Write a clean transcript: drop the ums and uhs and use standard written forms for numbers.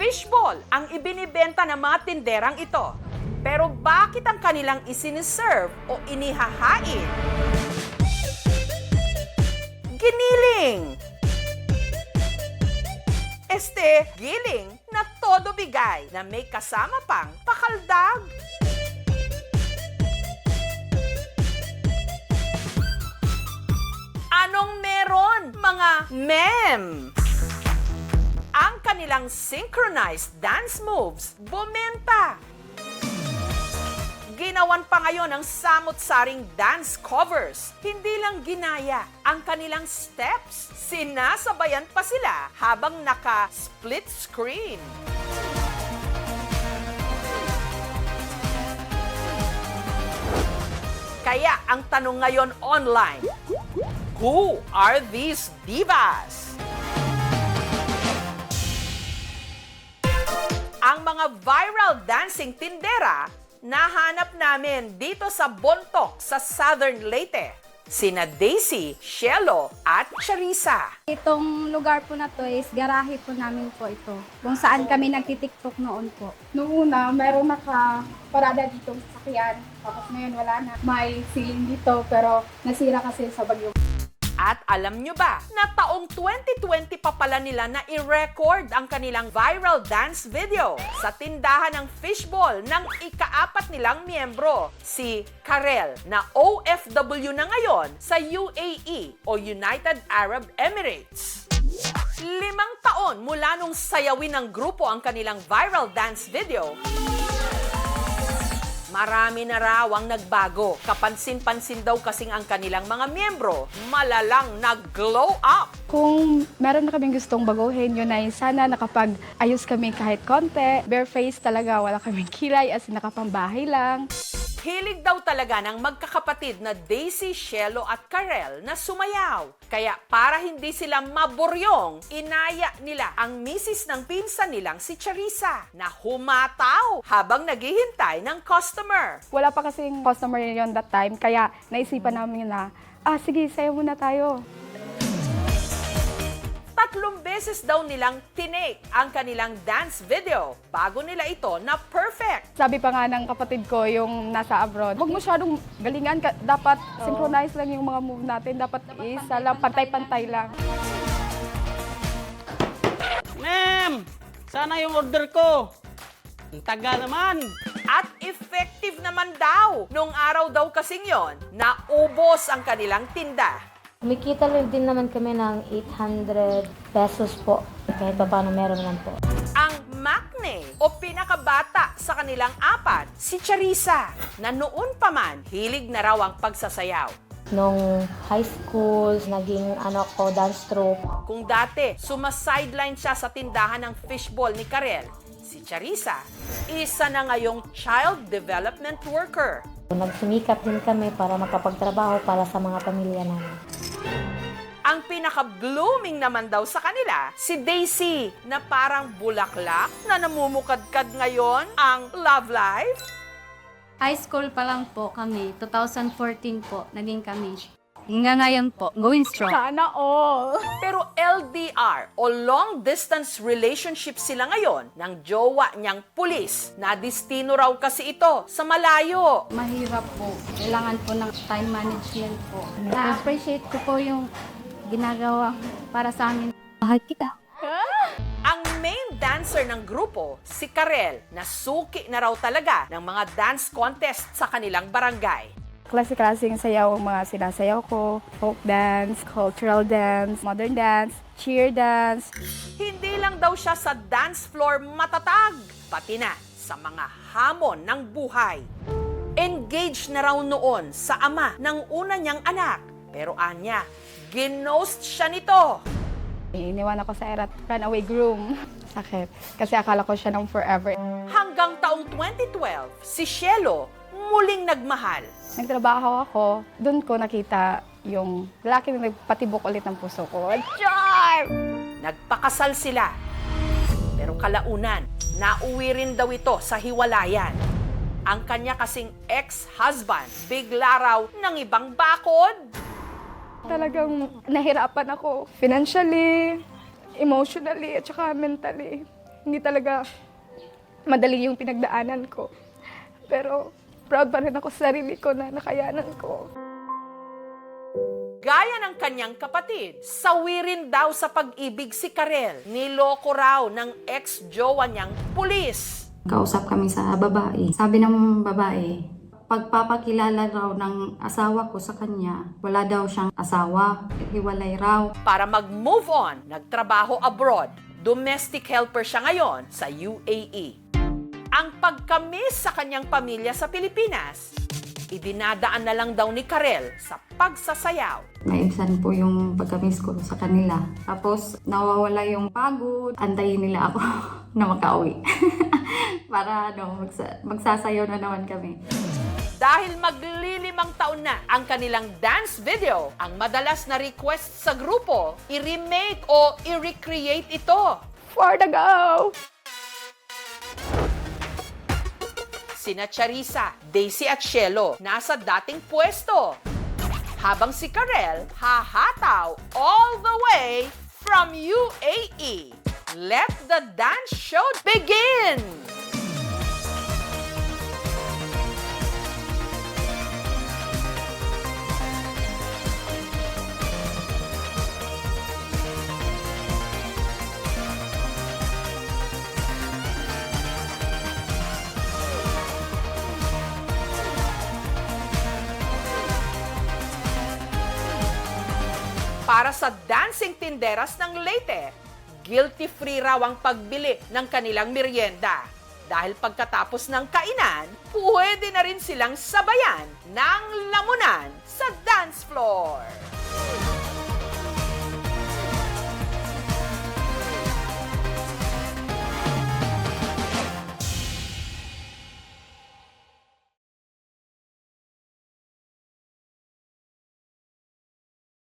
fishball ang ibinibenta ng mga tinderang ito. Pero bakit ang kanilang isiniserve o inihahain? Giniling! Giling na todo bigay na may kasama pang pakaldag. Anong meron, mga mem? Ang kanilang synchronized dance moves bumenta. Ginawan pa ngayon ng samot-saring dance covers. Hindi lang ginaya ang kanilang steps. Sinasabayan pa sila habang naka-split screen. Kaya ang tanong ngayon online, who are these divas? Ang mga viral dancing tindera nahanap namin dito sa Bontoc sa Southern Leyte. Sina Daisy, Shelo at Charissa. Itong lugar po na to is garahe po namin po ito. Kung saan kami nagtitiktok noon po. Noong una, meron nakaparada dito sa sakyan. Tapos ngayon wala na. May ceiling dito pero nasira kasi sa bagyo. At alam nyo ba na taong 2020 pa pala nila na i-record ang kanilang viral dance video sa tindahan ng fishball ng ika-4 nilang miyembro, si Karel, na OFW na ngayon sa UAE o United Arab Emirates. 5 taon mula nung sayawin ng grupo ang kanilang viral dance video, marami na raw ang nagbago. Kapansin-pansin daw kasing ang kanilang mga miyembro malalang nag-glow up. Kung meron na kaming gustong baguhin, yun ay sana nakapag-ayos kami kahit konti. Bare face talaga, wala kaming kilay as in nakapambahay lang. Hilig daw talaga ng magkakapatid na Daisy, Shelo at Karel na sumayaw. Kaya para hindi sila maburyong, inaya nila ang misis ng pinsan nilang si Charissa na humataw habang naghihintay ng customer. Wala pa kasing customer yun that time, kaya naisipan namin na, sige, sayo muna tayo. 3 beses daw nilang tinake ang kanilang dance video bago nila ito na perfect. Sabi pa nga ng kapatid ko, yung nasa abroad, huwag masyadong galingan, dapat synchronize lang yung mga move natin, dapat isa lang, pantay-pantay lang. Ma'am, sana yung order ko. Ang taga naman. At effective naman daw. Nung araw daw kasing yon, naubos ang kanilang tinda. Kumikita lang din naman kami ng 800 pesos po. Kahit pa paano meron naman po. Ang makne o pinakabata sa kanilang 4, si Charissa, na noon pa man hilig na raw ang pagsasayaw. Nung high school, naging dance troupe. Kung dati, sumasideline siya sa tindahan ng fishball ni Karel, si Charissa, isa na ngayong child development worker. Nagsumikap din kami para makapagtrabaho para sa mga pamilya namin. Ang pinaka-blooming naman daw sa kanila, si Daisy, na parang bulaklak na namumukadkad ngayon ang love life. High school pa lang po kami. 2014 po, naging kami. Hingga ngayon po, going strong. Sana all! Pero LDR o long distance relationship sila ngayon ng jowa niyang pulis. Nadistino raw kasi ito sa malayo. Mahirap po. Kailangan po ng time management po. Na-appreciate ko po yung ginagawa para sa amin. Mahal kita. Ang main dancer ng grupo, si Karel, na suki na raw talaga ng mga dance contest sa kanilang barangay. Klase-klaseng sayaw ang mga sinasayaw ko. Folk dance, cultural dance, modern dance, cheer dance. Hindi lang daw siya sa dance floor matatag, pati na sa mga hamon ng buhay. Engaged na raw noon sa ama ng una niyang anak. Pero anya, ginost siya nito. Iniwan ako sa erat, runaway groom. Sakit. Kasi akala ko siya ng forever. Hanggang taong 2012, si Shelo muling nagmahal. Nagtrabaho ako, doon ko nakita yung lalaki na nagpatibok ulit ng puso ko. Char! Nagpakasal sila. Pero kalaunan, nauwi rin daw ito sa hiwalayan. Ang kanya kasing ex-husband, bigla raw ng ibang bakod. Talagang nahirapan ako financially, emotionally, at saka mentally. Hindi talaga madali yung pinagdaanan ko. Pero proud pa rin ako sa sarili ko na nakayanan ko. Gaya ng kanyang kapatid, sawirin daw sa pag-ibig si Karel. Niloko raw ng ex-jowa niyang pulis. Kausap kami sa babae. Sabi ng babae, pagpapakilala raw ng asawa ko sa kanya, wala daw siyang asawa, hiwalay raw. Para mag-move on, nagtrabaho abroad. Domestic helper siya ngayon sa UAE. Ang pagkamis sa kanyang pamilya sa Pilipinas, idinadaan na lang daw ni Karel sa pagsasayaw. Naibsan po yung pagkamis ko sa kanila. Tapos nawawala yung pagod. Antayin nila ako na makauwi. Para magsasayaw na naman kami. Dahil maglilimang taon na ang kanilang dance video, ang madalas na request sa grupo, i-remake o i-recreate ito. For the go! Sina Charissa, Daisy at Shelo nasa dating pwesto. Habang si Karel hahataw all the way from UAE. Let the dance show begin! Para sa dancing tinderas ng Leyte, guilty-free raw ang pagbili ng kanilang merienda. Dahil pagkatapos ng kainan, pwede na rin silang sabayan ng lamunan sa dance floor.